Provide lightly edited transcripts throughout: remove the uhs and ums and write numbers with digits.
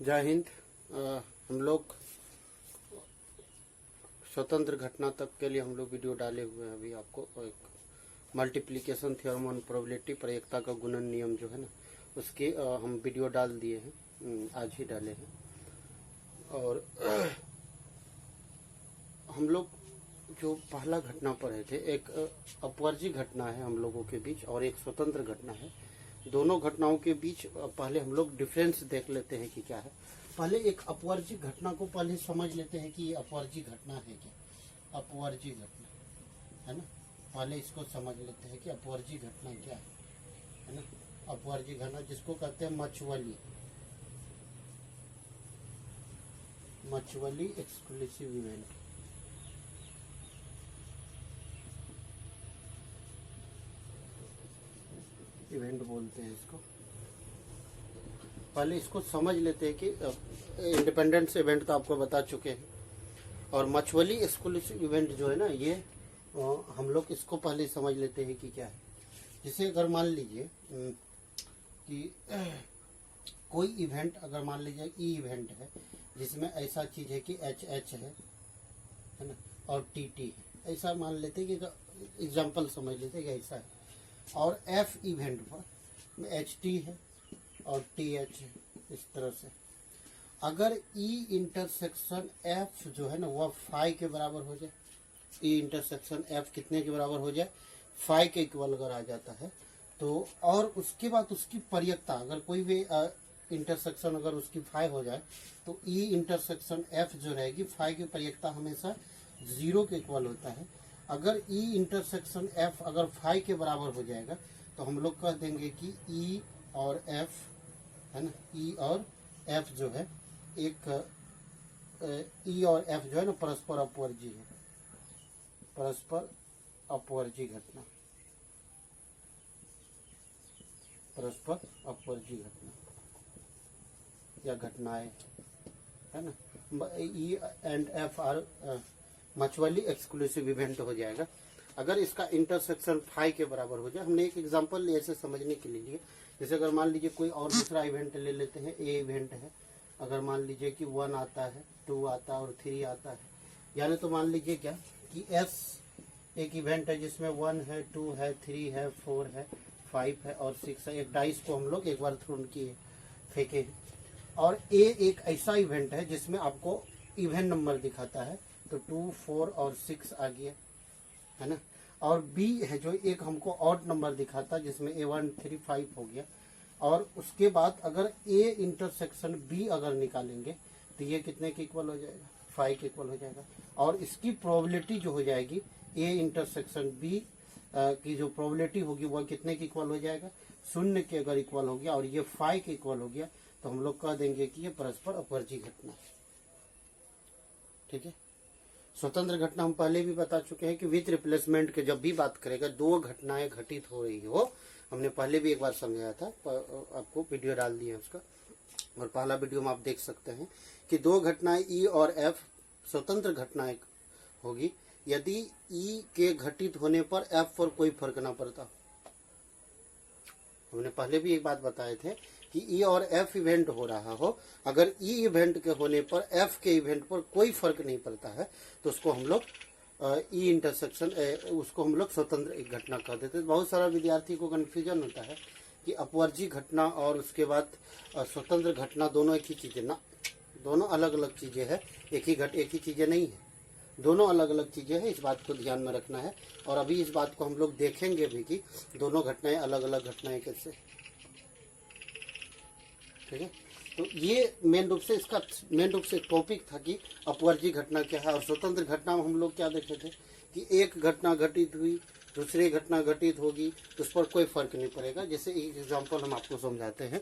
जय हिंद। हम लोग स्वतंत्र घटना तक के लिए हम लोग वीडियो डाले हुए हैं। अभी आपको एक मल्टीप्लिकेशन थ्योरम ऑन प्रोबेबिलिटी, प्रयेकता का गुणन नियम जो है ना, उसके हम वीडियो डाल दिए हैं, आज ही डाले हैं। और हम लोग जो पहला घटना पढ़े थे, एक अपवर्जी घटना है हम लोगों के बीच और एक स्वतंत्र घटना है। दोनों घटनाओं के बीच पहले हम लोग डिफरेंस देख लेते हैं कि क्या है। पहले एक अपवर्जी घटना को पहले समझ लेते हैं कि ये अपवर्जी घटना है क्या। अपवर्जी घटना है ना, पहले इसको समझ लेते हैं कि अपवर्जी घटना क्या है ना। अपवर्जी घटना जिसको कहते हैं मचुअली एक्सक्लूसिव इवेंट बोलते हैं इसको। पहले इसको समझ लेते हैं कि इंडिपेंडेंस इवेंट तो आपको बता चुके हैं, और मचुअली एक्सक्लूसिव इवेंट जो है ना, ये हम लोग इसको पहले समझ लेते हैं कि क्या है। जैसे अगर मान लीजिए कि कोई इवेंट, अगर मान लीजिए ई इवेंट है जिसमें ऐसा चीज है कि एच है ना, और टी है, ऐसा मान लेते हैं कि एग्जाम्पल समझ लेते हैं कि ऐसा है। और एफ इवेंट पर एच टी है और टी एच है, इस तरह से। अगर ई इंटरसेक्शन एफ जो है ना वह फाई के बराबर हो जाए, ई इंटरसेक्शन एफ कितने के बराबर हो जाए, फाई के इक्वल अगर आ जाता है तो, और उसके बाद उसकी प्रयेकता, अगर कोई भी इंटरसेक्शन अगर उसकी फाई हो जाए तो ई इंटरसेक्शन एफ जो रहेगी, फाई की प्रयेकता हमेशा 0 के इक्वल होता है। अगर ई इंटरसेक्शन एफ अगर फाई के बराबर हो जाएगा तो हम लोग कह देंगे कि ई और एफ है ना, ई और एफ जो है एक ई और एफ जो है ना परस्पर अपवर्जी है, परस्पर अपवर्जी घटना, परस्पर अपवर्जी घटना या घटनाएं है ना। E and F are mutually exclusive event हो जाएगा अगर इसका इंटरसेक्शन फाई के बराबर हो जाए। हमने एक एग्जांपल ऐसे समझने के लिए लिए, जैसे अगर मान लीजिए कोई और दूसरा इवेंट ले लेते हैं, ए इवेंट है। अगर मान लीजिए कि 1 आता है, 2 आता है और 3 आता है, यानी तो मान लीजिए क्या कि एस एक इवेंट है जिसमें 1 है, 2 है, 3 है, 4 है, 5 है और 6 है। एक डाइस को हम लोग एक बार थ्रो किए, फेंके। और ए एक ऐसा इवेंट है जिसमें आपको इवेंट नंबर दिखाता है, तो 2, 4 और 6 आ गया है ना। और बी है जो एक हमको ऑड नंबर दिखाता है जिसमें A1, 3, 5 हो गया। और उसके बाद अगर ए इंटरसेक्शन बी अगर निकालेंगे तो ये कितने के इक्वल हो जाएगा, 5 के इक्वल हो जाएगा। और इसकी प्रोबेबिलिटी जो हो जाएगी ए इंटरसेक्शन बी की जो प्रोबेबिलिटी होगी वह कितने के इक्वल हो जाएगा, 0 के अगर इक्वल हो गया और ये 5 के इक्वल हो गया तो हम लोग कह देंगे कि ये परस्पर अपवर्जी घटना है। ठीक है। स्वतंत्र घटना हम पहले भी बता चुके हैं कि विथ रिप्लेसमेंट के जब भी बात करेगा, दो घटनाएं घटित हो रही हो, हमने पहले भी एक बार समझाया था, आपको वीडियो डाल दिया उसका, और पहला वीडियो में आप देख सकते हैं कि दो घटनाएं ई और एफ स्वतंत्र घटनाएं होगी यदि ई के घटित होने पर एफ पर कोई फर्क ना पड़ता। हमने पहले भी एक बात बताए थे कि ई और एफ इवेंट हो रहा हो, अगर ई इवेंट के होने पर एफ के इवेंट पर कोई फर्क नहीं पड़ता है तो उसको हम लोग ई इंटरसेक्शन, उसको हम लोग स्वतंत्र एक घटना कह देते हैं। बहुत सारा विद्यार्थी को कन्फ्यूजन होता है कि अपवर्जी घटना और उसके बाद स्वतंत्र घटना दोनों एक ही चीजें ना, दोनों अलग अलग चीजें हैं, एक ही चीजें नहीं है, दोनों अलग अलग चीजें हैं। इस बात को ध्यान में रखना है, और अभी इस बात को हम लोग देखेंगे भी कि दोनों घटनाएं अलग अलग घटनाएं कैसे। ठीक है। तो ये मेन रूप से टॉपिक था कि अपवर्जी घटना क्या है। और स्वतंत्र घटना में हम लोग क्या देखे थे कि एक घटना घटित हुई, दूसरी घटना घटित होगी, उस पर कोई फर्क नहीं पड़ेगा। जैसे एक एग्जांपल हम आपको समझाते हैं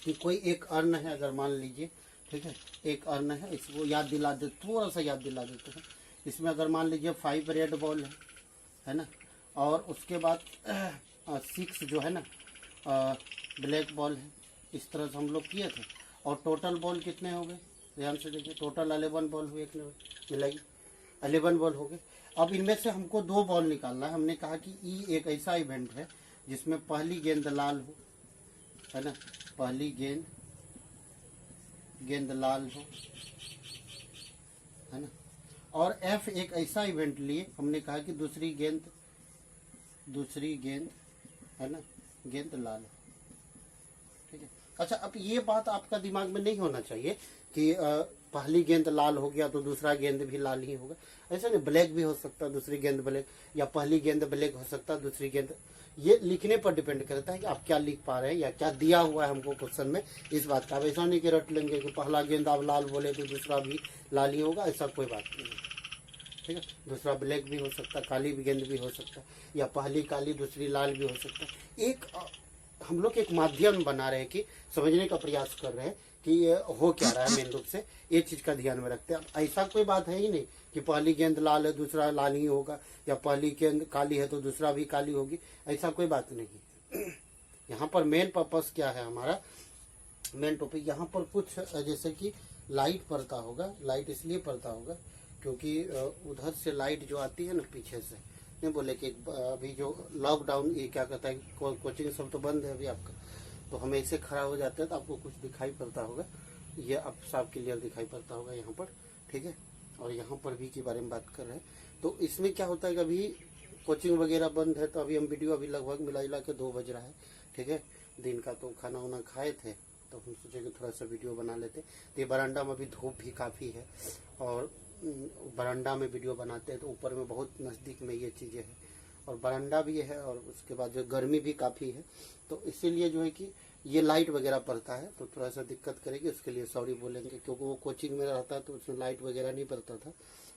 कि कोई एक अर्ण है, अगर मान लीजिए, ठीक है, एक अर्ण है, इसको याद दिला दे, थोड़ा सा याद दिला देते हैं। इसमें अगर मान लीजिए 5 रेड बॉल है ना, और उसके बाद 6 जो है ना ब्लैक बॉल है। इस तरह से हम लोग किए थे, और टोटल बॉल कितने हो गए, ध्यान से देखिए, टोटल 11 बॉल हुए, मिलाइए 11 बॉल हो गए। अब इनमें से हमको 2 बॉल निकालना है। हमने कहा कि ई एक ऐसा इवेंट है जिसमें पहली गेंद लाल हो, है ना, पहली गेंद गेंद लाल हो, है ना। और एफ एक ऐसा इवेंट लिए, हमने कहा कि दूसरी गेंद है ना, गेंद लाल हो, ठीक है। अच्छा, अब ये बात आपका दिमाग में नहीं होना चाहिए कि पहली गेंद लाल हो गया तो दूसरा गेंद भी लाल ही होगा। ऐसा नहीं, ब्लैक भी हो सकता है, दूसरी गेंद ब्लैक, या पहली गेंद ब्लैक हो सकता है, दूसरी गेंद। ये लिखने पर डिपेंड करता है कि आप क्या लिख पा रहे हैं या क्या दिया हुआ है हमको क्वेश्चन में, इस बात का। ऐसा नहीं कि रट लेंगे कि पहला गेंद आप लाल बोले तो दूसरा भी लाल ही होगा, ऐसा कोई बात नहीं है, ठीक है। दूसरा ब्लैक भी हो सकता है, काली भी गेंद भी हो सकता है, या पहली काली दूसरी लाल भी हो सकता है। एक हम लोग एक माध्यम बना रहे हैं कि समझने का प्रयास कर रहे हैं कि ये हो क्या रहा है मेन रूप से, ये चीज का ध्यान में रखते हैं। अब ऐसा कोई बात है ही नहीं कि पहली गेंद लाल है दूसरा लाल ही होगा, या पहली गेंद काली है तो दूसरा भी काली होगी, ऐसा कोई बात नहीं। यहाँ पर मेन पर्पस क्या है हमारा, मेन टॉपिक यहाँ पर कुछ जैसे कि लाइट पड़ता होगा। लाइट इसलिए पड़ता होगा क्योंकि उधर से लाइट जो आती है ना पीछे से, नहीं बोले कि अभी जो लॉकडाउन, ये क्या कहता है, कोचिंग सब तो बंद है अभी आपका, तो हम ऐसे खड़ा हो जाते हैं तो आपको कुछ दिखाई पड़ता होगा, ये अब साफ क्लियर दिखाई पड़ता होगा यहाँ पर, ठीक है। और यहाँ पर भी के बारे में बात कर रहे हैं, तो इसमें क्या होता है कि अभी कोचिंग वगैरह बंद है, तो अभी हम वीडियो अभी लगभग मिला के 2 बज रहा है, ठीक है। दिन का तो खाना वाना खाए थे, तो हम सोचे कि थोड़ा सा वीडियो बना लेते। तो ये बरामदा में अभी धूप भी काफ़ी है, और बरामदा में वीडियो बनाते हैं तो ऊपर में बहुत नज़दीक में ये चीज़ें हैं, और बरामदा भी है, और उसके बाद जो गर्मी भी काफ़ी है, तो इसीलिए जो है कि ये लाइट वगैरह पड़ता है तो थोड़ा सा दिक्कत करेगी, उसके लिए सॉरी बोलेंगे। क्योंकि वो कोचिंग में रहता है तो उसमें लाइट वगैरह नहीं पड़ता था,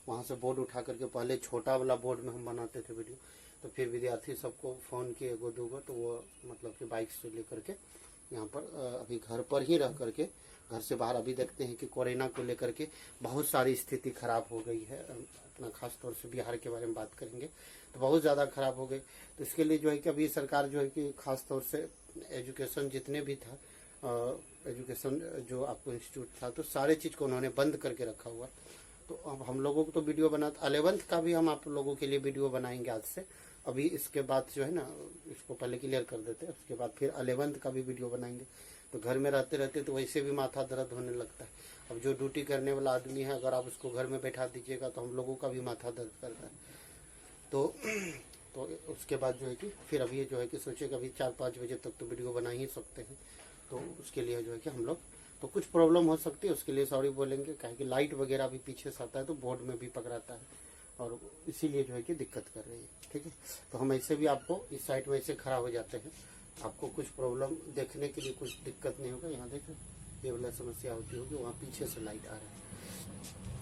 वहाँ से बोर्ड उठा करके, पहले छोटा वाला बोर्ड में हम बनाते थे वीडियो, तो फिर विद्यार्थी सबको फ़ोन किए 1-2 तो वो मतलब कि बाइक से लेकर के यहाँ पर अभी घर पर ही रह करके, घर से बाहर अभी देखते हैं कि कोरोना को लेकर के बहुत सारी स्थिति खराब हो गई है अपना, खास तौर से बिहार के बारे में बात करेंगे तो बहुत ज़्यादा खराब हो गई। तो इसके लिए जो है कि अभी सरकार जो है कि खास तौर से एजुकेशन जितने भी था, एजुकेशन जो आपको इंस्टीट्यूट था, तो सारे चीज़ को उन्होंने बंद करके रखा हुआ। तो अब हम लोगों को तो वीडियो बना, 11th का भी हम आप लोगों के लिए वीडियो बनाएंगे आज से। अभी इसके बाद जो है ना, इसको पहले क्लियर कर देते हैं, उसके बाद फिर 11th का भी वीडियो बनाएंगे। तो घर में रहते रहते तो वैसे भी माथा दर्द होने लगता है। अब जो ड्यूटी करने वाला आदमी है, अगर आप उसको घर में बैठा दीजिएगा तो हम लोगों का भी माथा दर्द करता है। तो उसके बाद जो है कि फिर अभी जो है कि सोचे कि अभी 4-5 बजे तक तो वीडियो बना ही सकते हैं, तो उसके लिए जो है कि हम लोग, तो कुछ प्रॉब्लम हो सकती है, उसके लिए सॉरी बोलेंगे, क्या कि लाइट वगैरह भी पीछे से आता है तो बोर्ड में भी पकड़ाता है, और इसीलिए जो है कि दिक्कत कर रही है, ठीक है। तो हम ऐसे भी आपको इस साइड में ऐसे खड़ा हो जाते हैं, आपको कुछ प्रॉब्लम देखने के लिए कुछ दिक्कत नहीं होगा। यहाँ देखें, ये वाला समस्या होती होगी, वहाँ पीछे से लाइट आ रहा है,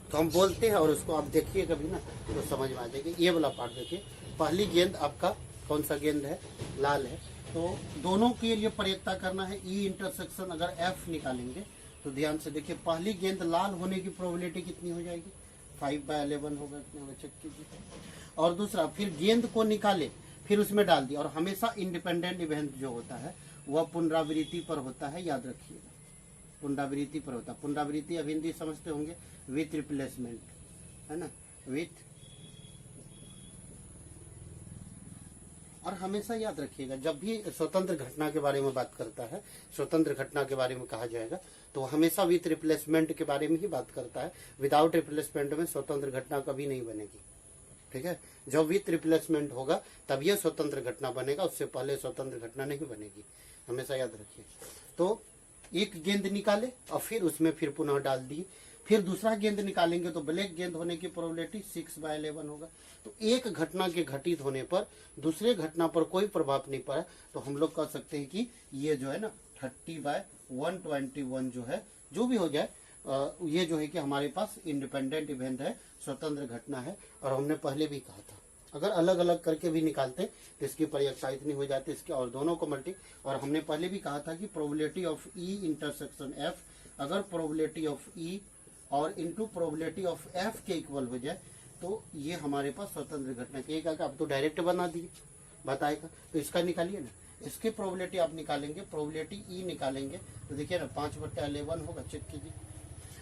तो हम बोलते हैं और उसको आप देखिए कभी ना तो समझ में आ जाएगी। ये वाला पार्ट देखिए, पहली गेंद आपका कौन सा गेंद है, लाल है, तो दोनों के लिए प्रयत्न करना है। ई इंटरसेक्शन अगर एफ निकालेंगे तो ध्यान से देखिए, पहली गेंद लाल होने की प्रोबेबिलिटी कितनी हो जाएगी, 5/11 होगा, इतना चेक कीजिए। और दूसरा, फिर गेंद को निकाले, फिर उसमें डाल दिया, और हमेशा इंडिपेंडेंट इवेंट जो होता है वह पुनरावृत्ति पर होता है, याद रखिएगा, पुनरावृत्ति पर होता है। पुनरावृत्ति अब हिंदी समझते होंगे, विथ रिप्लेसमेंट, है ना, विथ। और हमेशा याद रखिएगा, जब भी स्वतंत्र घटना के बारे में बात करता है, स्वतंत्र घटना के बारे में कहा जाएगा तो हमेशा विथ रिप्लेसमेंट के बारे में ही बात करता है। विदाउट रिप्लेसमेंट में स्वतंत्र घटना कभी नहीं बनेगी, ठीक है। जब विथ रिप्लेसमेंट होगा तब यह स्वतंत्र घटना बनेगा, उससे पहले स्वतंत्र घटना नहीं बनेगी, हमेशा याद रखिए। तो एक गेंद निकाले और फिर उसमें फिर पुनः डाल दिए, फिर दूसरा गेंद निकालेंगे तो ब्लैक गेंद होने की प्रोबेबिलिटी 6/11 होगा। तो एक घटना के घटित होने पर दूसरे घटना पर कोई प्रभाव नहीं पड़ा, तो हम लोग कह सकते हैं कि ये जो है ना 30/121 जो है, जो भी हो जाए, ये जो है कि हमारे पास इंडिपेंडेंट इवेंट है, स्वतंत्र घटना है। और हमने पहले भी कहा था अगर अलग अलग करके भी निकालते तो इसकी प्रयोगता इतनी हो जाती इसके, और दोनों को मल्टी। और हमने पहले भी कहा था कि probability of E intersection F, अगर प्रोबेबिलिटी ऑफ ई और इनटू प्रोबेबिलिटी ऑफ एफ के इक्वल हो जाए तो ये हमारे पास स्वतंत्र घटना के। एक अब तो डायरेक्ट बना दिए, बताएगा, तो इसका निकालिए ना, इसकी प्रोबेबिलिटी आप निकालेंगे, प्रोबेबिलिटी ई निकालेंगे तो देखिए ना 5/11 होगा, चेक कीजिए।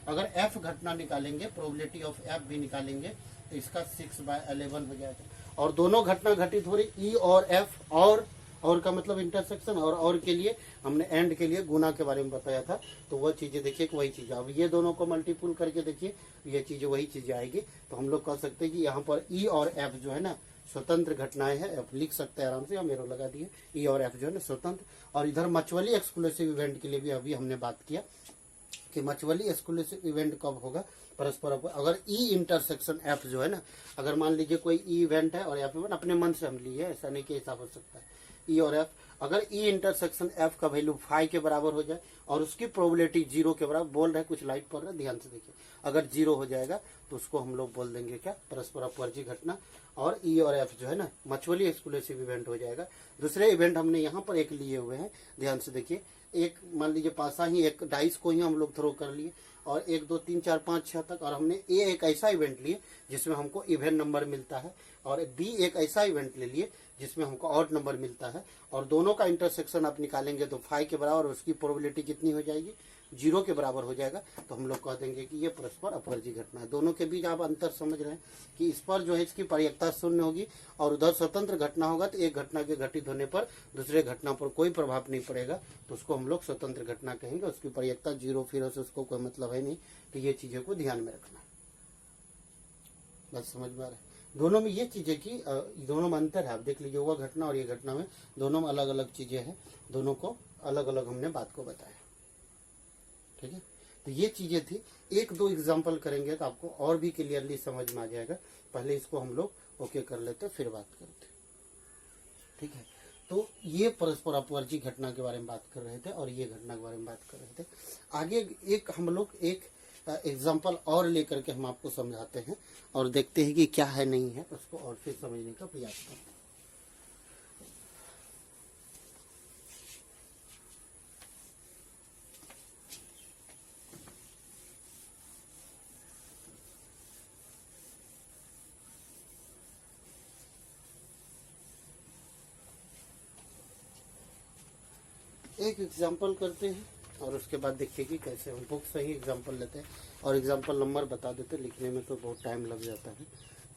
अगर एफ घटना निकालेंगे, प्रोबेबिलिटी ऑफ एफ भी निकालेंगे तो इसका 6/11 हो जाएगा। और दोनों घटना घटित हो रही, ई और एफ, और और का मतलब इंटरसेक्शन, और के लिए हमने एंड के लिए गुना के बारे में बताया था। तो वह चीजें देखिए कि वही चीज, अब ये दोनों को मल्टीपुल करके देखिए ये चीजें वही चीजें आएगी। तो हम लोग कह सकते हैं कि यहाँ पर ई और एफ जो है ना स्वतंत्र घटनाएं हैं। एफ लिख सकते हैं आराम से, हम एरो लगा दिए। ई और एफ जो है ना स्वतंत्र। और इधर मचवली एक्सक्लूसिव इवेंट के लिए भी अभी हमने बात किया कि मचवली एक्सक्लूसिव इवेंट कब होगा, परस्पर अगर ई इंटरसेक्शन एफ जो है ना, अगर मान लीजिए कोई ई इवेंट है और एफ इवेंट, अपने मन से हम लिए, ऐसा नहीं कि ऐसा हो सकता है। ई और एफ, अगर ई इंटरसेक्शन एफ का वैल्यू 5 के बराबर हो जाए और उसकी प्रोबेबिलिटी 0 के बराबर, बोल रहे कुछ लाइट पड़ रहा है, ध्यान से देखिए, अगर 0 हो जाएगा तो उसको हम लोग बोल देंगे क्या, परस्पर अपवर्जी घटना। और ई और एफ जो है ना मचवली एक्सक्लूसिव इवेंट हो जाएगा। दूसरे इवेंट हमने यहाँ पर एक लिए हुए हैं, ध्यान से देखिए। एक मान लीजिए पासा ही एक डाइस को ही हम लोग थ्रो कर लिए और 1 2 3 4 5 6 तक, और हमने ए एक ऐसा इवेंट लिए जिसमें हमको इवेंट नंबर मिलता है, और बी एक ऐसा इवेंट ले लिए जिसमें हमको ऑड नंबर मिलता है, और दोनों का इंटरसेक्शन आप निकालेंगे तो 5 के बराबर, उसकी प्रोबेबिलिटी कितनी हो जाएगी, 0 के बराबर हो जाएगा। तो हम लोग कह देंगे कि ये परस्पर अपवर्जी घटना है। दोनों के बीच आप अंतर समझ रहे हैं कि इस पर जो है इसकी प्रायिकता शून्य होगी और उधर स्वतंत्र घटना होगा, तो एक घटना के घटित होने पर दूसरे घटना पर कोई प्रभाव नहीं पड़ेगा, तो उसको हम लोग स्वतंत्र घटना कहेंगे। उसकी प्रायिकता 0 फिर से उसको कोई मतलब है नहीं। तो ये चीजें को ध्यान में रखना, बस समझ में आ रहा है। दोनों में ये चीजें की दोनों में अंतर है। आप देख लीजिए वह घटना और ये घटना में दोनों में अलग अलग चीजें हैं, दोनों को अलग अलग हमने बात को बताया, ठीक है। तो ये चीजें थी, एक दो एग्जाम्पल करेंगे तो आपको और भी क्लियरली समझ में आ जाएगा। पहले इसको हम लोग ओके कर लेते फिर बात करते, ठीक है। तो ये परस्पर अपवर्जी घटना के बारे में बात कर रहे थे और ये घटना के बारे में बात कर रहे थे। आगे एक हम लोग एक एग्जाम्पल और लेकर के हम आपको समझाते हैं और देखते हैं कि क्या है नहीं है, उसको और फिर समझने का प्रयास करते हैं। एक एग्जाम्पल करते हैं और उसके बाद देखिए कि कैसे हम बुक से ही एग्जाम्पल लेते हैं और एग्जाम्पल नंबर बता देते हैं। लिखने में तो बहुत टाइम लग जाता है,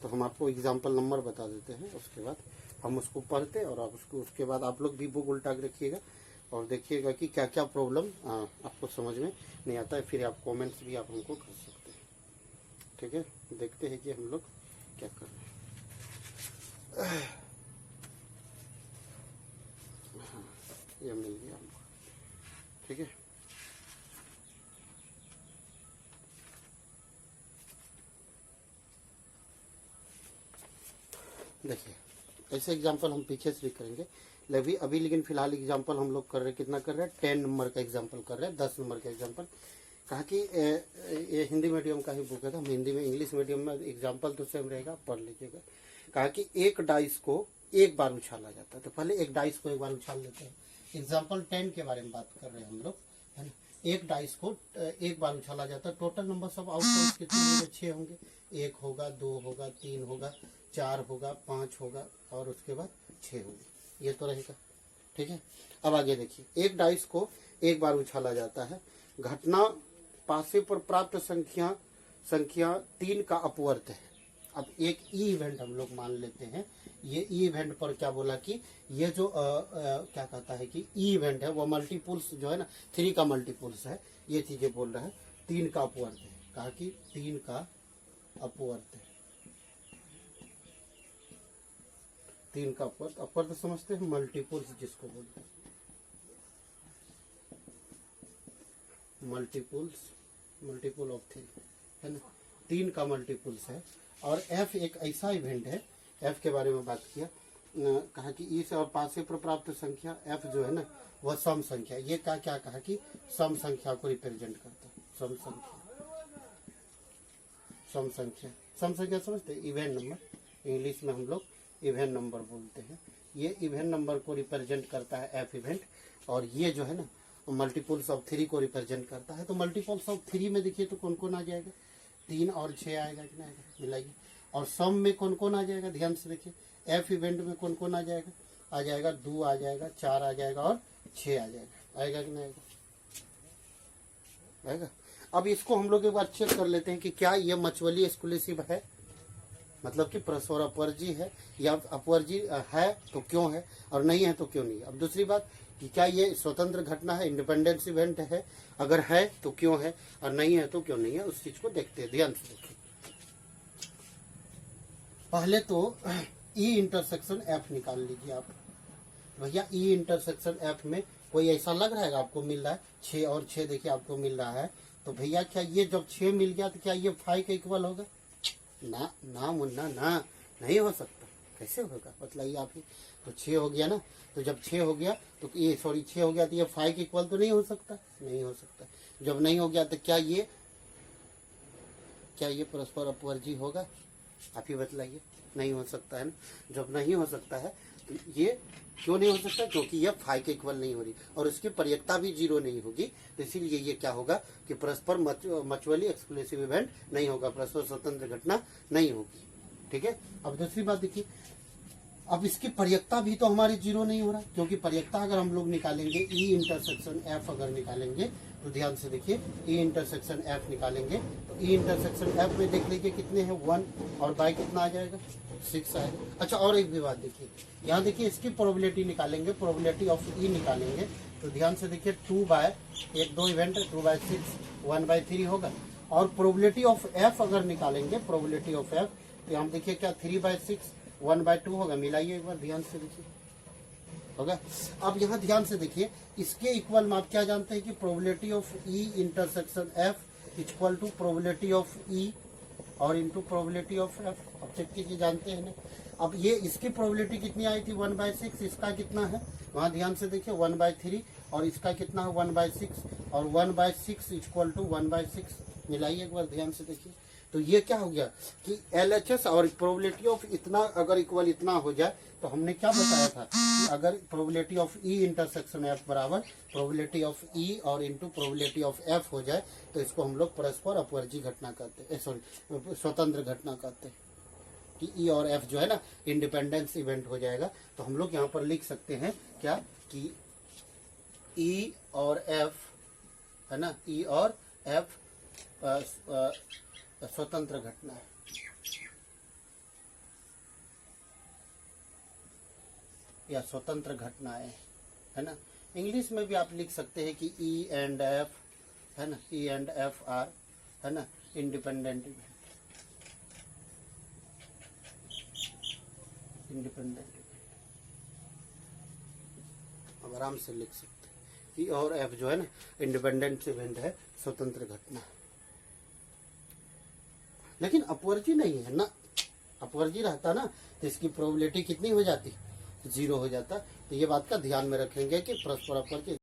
तो हम आपको एग्जाम्पल नंबर बता देते हैं, उसके बाद हम उसको पढ़ते हैं और आप उसको, उसके बाद आप लोग भी बुक उल्टा के रखिएगा और देखिएगा कि क्या क्या प्रॉब्लम आपको समझ में नहीं आता है। फिर आप कमेंट्स भी आप हमको कर सकते हैं, ठीक है। देखते हैं कि हम लोग क्या कर रहे हैं। हाँ, ये मिल गया हमको, ठीक है। देखिए ऐसे एग्जाम्पल हम पीछे से भी करेंगे अभी लेकिन फिलहाल एग्जाम्पल हम लोग कर रहे हैं, कितना कर रहे हैं, 10 नंबर का एग्जाम्पल कर रहे हैं, 10 नंबर का एग्जाम्पल। कहा कि ये हिंदी मीडियम का ही बुक है, तो हम हिंदी में, इंग्लिश मीडियम में एग्जाम्पल तो सेम रहेगा, पढ़ लीजिएगा। कहा कि एक डाइस को एक बार उछाला जाता है, तो पहले एक डाइस को एक बार उछाल लेते हैं। एग्जाम्पल 10 के बारे में बात कर रहे हैं हम लोग, है ना। एक डाइस को एक बार उछाला जाता है, टोटल नंबर सब आउटकाम्स कितने होंगे, 6 होंगे। 1 होगा, 2 होगा, 3 होगा, 4 होगा, 5 होगा और उसके बाद 6 होंगे, ये तो रहेगा, ठीक है। अब आगे देखिए, एक डाइस को एक बार उछाला जाता है, घटना पासे पर प्राप्त संख्या 3 का अपवर्त है। अब एक ई इवेंट हम लोग मान लेते हैं, ये ई इवेंट पर क्या बोला कि ये जो क्या कहता है कि ई इवेंट है वो मल्टीपुल्स जो है ना 3 का मल्टीपुल्स है, ये चीजें बोल रहा है। 3 का अपवर्त है, कहा कि 3 का अपवर्त है, 3 का अपवर्त। अपवर्त समझते हैं, मल्टीपुल्स जिसको बोलते हैं, मल्टीपुल ऑफ 3 है ना, 3 का मल्टीपुल्स है। और एफ एक ऐसा इवेंट है, एफ के बारे में बात किया, कहा कि ई से और पास से प्राप्त संख्या एफ जो है ना वह सम संख्या, ये क्या क्या कहा कि सम संख्या को रिप्रेजेंट करता है। सम संख्या समझते हैं, इवेंट नंबर, इंग्लिश में हम लोग इवेंट नंबर बोलते हैं। ये इवेंट नंबर को रिप्रेजेंट करता है एफ इवेंट, और ये जो है ना मल्टीपल्स ऑफ 3 को रिप्रेजेंट करता है। तो मल्टीपल्स ऑफ 3 में देखिए तो कौन कौन आ जाएगा, 3 और 6 आएगा कि नहीं आएगा, मिलाइए। और सम में कौन कौन आ जाएगा, ध्यान से देखिए, एफ इवेंट में कौन कौन आ जाएगा 2 आ जाएगा, 4 आ जाएगा और 6 आ जाएगा, आएगा कि नहीं आएगा, आएगा। अब इसको हम लोग एक बार चेक कर लेते हैं कि क्या ये मचवली एक्सक्लूसिव है, मतलब कि परस्पर अपवर्जी है या अपवर्जी है तो क्यों है और नहीं है तो क्यों नहीं। अब दूसरी बात कि क्या ये स्वतंत्र घटना है, इंडिपेंडेंस इवेंट है, अगर है तो क्यों है और नहीं है तो क्यों नहीं है, उस चीज को देखते हैं, ध्यान से देखिए। पहले तो ई इंटरसेक्शन एफ निकाल लीजिए आप। भैया ई इंटरसेक्शन एफ में कोई ऐसा लग रहा है आपको मिल रहा है 6 और 6 देखिए आपको मिल रहा है, तो भैया क्या ये जब 6 मिल गया तो क्या ये 5 के इक्वल होगा? ना ना मुन्ना ना, नहीं हो सकता। कैसे होगा बतलाइए आप ही। तो 6 हो गया ना, तो जब 6 हो गया तो ये 6 हो गया तो ये 5 के इक्वल तो नहीं हो सकता, नहीं हो सकता। जब नहीं हो गया तो क्या ये परस्पर अपवर्जी होगा? आप ही बतलाइए। नहीं हो सकता है ना। जब नहीं हो सकता है तो ये क्यों नहीं हो सकता? क्योंकि ये 5 के इक्वल नहीं हो रही और उसकी परियकता भी 0 नहीं होगी, तो इसीलिए ये क्या होगा कि परस्पर मचुअली एक्सक्लूसिव इवेंट नहीं होगा, परस्पर स्वतंत्र घटना नहीं होगी। ठीक है। अब दूसरी बात देखिए, अब इसकी परियकता भी तो हमारी 0 नहीं हो रहा, क्योंकि परियकता अगर हम लोग निकालेंगे ई इंटरसेक्शन एफ अगर निकालेंगे तो ध्यान से देखिए, ई इंटरसेक्शन एफ निकालेंगे तो ई इंटरसेक्शन एफ में देख लीजिए कितने हैं 1 और बाय कितना आ जाएगा 6 आएगा। अच्छा और एक भी बात देखिए, यहाँ देखिए इसकी प्रोबेबिलिटी निकालेंगे, प्रोबेबिलिटी ऑफ ई निकालेंगे तो ध्यान से देखिए 2 बाय 2 इवेंट है 2/6 1/3 होगा। और प्रोबेबिलिटी ऑफ एफ अगर निकालेंगे, प्रोबेबिलिटी ऑफ एफ तो हम देखिए क्या 3/6 1/2 होगा। मिलाइए एक बार ध्यान से देखिए, होगा। अब यहाँ ध्यान से देखिए, इसके इक्वल में आप क्या जानते हैं कि probability of E intersection F equal to probability of E और इंटू प्रोबेबिलिटी ऑफ एफ। अब चेक कीजिए, जानते हैं ना। अब ये इसकी प्रोबेबिलिटी कितनी आई थी 1/6, इसका कितना है वहां ध्यान से देखिए 1/3 और इसका कितना है 1/6 और 1/6 इक्वल टू 1/6। मिलाइए एक बार ध्यान से देखिए, तो ये क्या हो गया कि LHS और प्रोबेबिलिटी ऑफ इतना अगर इक्वल इतना हो जाए तो हमने क्या बताया था कि अगर probability of E intersection F बराबर प्रोबेबिलिटी ऑफ ई और इंटू प्रोबेबिलिटी ऑफ एफ हो जाए तो इसको हम लोग परस्पर अपवर्जी घटना कहते हैं, सॉरी स्वतंत्र घटना कहते हैं कि ई और एफ जो है ना इंडिपेंडेंस इवेंट हो जाएगा। तो हम लोग यहाँ पर लिख सकते हैं क्या कि ई और एफ है ना, ई और एफ स्वतंत्र घटना है। या स्वतंत्र घटनाएं है ना। इंग्लिश में भी आप लिख सकते हैं कि ई एंड एफ है ना, ई एंड एफ आर है ना इंडिपेंडेंट इवेंट, इंडिपेंडेंट इवेंट। अब आराम से लिख सकते हैं ई और एफ जो है ना इंडिपेंडेंट इवेंट है, स्वतंत्र घटना। लेकिन अपवर्जी नहीं है ना, अपवर्जी रहता ना तो इसकी प्रोबेबिलिटी कितनी हो जाती 0 हो जाता। तो ये बात का ध्यान में रखेंगे कि परस्पर अपवर्जी